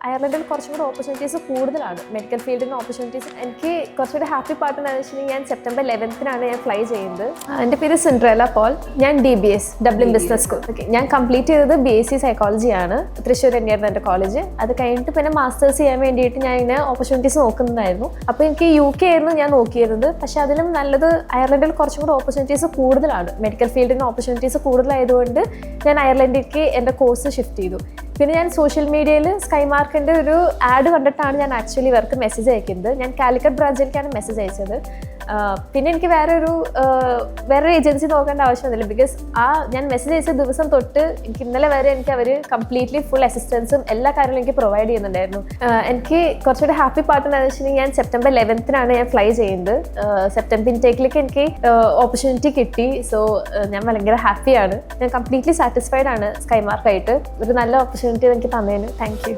അയർലൻഡിൽ കുറച്ചും കൂടി ഓപ്പർച്യൂണിറ്റീസ് കൂടുതലാണ്. മെഡിക്കൽ ഫീൽഡിന് ഓപ്പർച്യൂണിറ്റീസ്. എനിക്ക് കുറച്ചുകൂടി ഹാപ്പി പാർട്ട് എന്താണെന്ന് വെച്ചിട്ടുണ്ടെങ്കിൽ ഞാൻ സെപ്റ്റംബർ 11th ഞാൻ ഫ്ലൈ ചെയ്യുന്നത്. എൻ്റെ പേര് സിൻഡ്രേല പോൾ. ഞാൻ DBS ഡബ്ലിൻ ബിസിനസ് സ്കൂൾ. ഞാൻ കംപ്ലീറ്റ് ചെയ്തത് BSc സൈക്കോളജിയാണ്. തൃശ്ശൂർ തന്നെയായിരുന്നു എൻ്റെ കോളേജ്. അത് കഴിഞ്ഞിട്ട് പിന്നെ മാസ്റ്റേഴ്സ് ചെയ്യാൻ വേണ്ടിയിട്ട് ഞാൻ ഇങ്ങനെ ഓപ്പർച്യൂണിറ്റീസ് നോക്കുന്നുണ്ടായിരുന്നു. അപ്പോൾ എനിക്ക് UK ആയിരുന്നു ഞാൻ നോക്കിയിരുന്നത്. പക്ഷേ അതിലും നല്ലത് അയർലൻഡിൽ കുറച്ചും കൂടി ഓപ്പർച്യൂണിറ്റീസ് കൂടുതലാണ്. മെഡിക്കൽ ഫീൽഡിന് ഓപ്പർച്യൂണിറ്റീസ് കൂടുതലായതുകൊണ്ട് ഞാൻ അയർലൻഡിലേക്ക് എൻ്റെ കോഴ്സ് ഷിഫ്റ്റ് ചെയ്തു. പിന്നെ ഞാൻ സോഷ്യൽ മീഡിയയിൽ സ്കൈമാർക്കിൻ്റെ ഒരു ആഡ് കണ്ടിട്ടാണ് ഞാൻ ആക്ച്വലി ഇവർക്ക് മെസ്സേജ് അയക്കുന്നത്. ഞാൻ കാലിക്കറ്റ് ബ്രാഞ്ചിലേക്കാണ് മെസ്സേജ് അയച്ചത്. പിന്നെ എനിക്ക് വേറൊരു ഏജൻസി നോക്കേണ്ട ആവശ്യമൊന്നുമില്ല. ബിക്കോസ് ഞാൻ മെസ്സേജ് അയച്ച ദിവസം തൊട്ട് എനിക്ക് ഇന്നലെ വരെ എനിക്ക് അവർ കംപ്ലീറ്റ്ലി ഫുൾ അസിസ്റ്റൻസും എല്ലാ കാര്യങ്ങളും എനിക്ക് പ്രൊവൈഡ് ചെയ്യുന്നുണ്ടായിരുന്നു. എനിക്ക് കുറച്ചുകൂടി ഹാപ്പി പാർട്ട് എന്താണെന്ന് വെച്ചിട്ടുണ്ടെങ്കിൽ ഞാൻ സെപ്റ്റംബർ 11th ഞാൻ ഫ്ലൈ ചെയ്യുന്നത്. സെപ്റ്റംബർ ഇൻടേക്കിലേക്ക് എനിക്ക് ഓപ്പർച്യൂണിറ്റി കിട്ടി. സോ ഞാൻ ഭയങ്കര ഹാപ്പിയാണ്. ഞാൻ കംപ്ലീറ്റ്ലി സാറ്റിസ്ഫൈഡ് ആണ് സ്കൈമാർക്കായിട്ട്. ഒരു നല്ല ഓപ്പർച്യൂണിറ്റി എനിക്ക് തന്നതിന് താങ്ക് യു.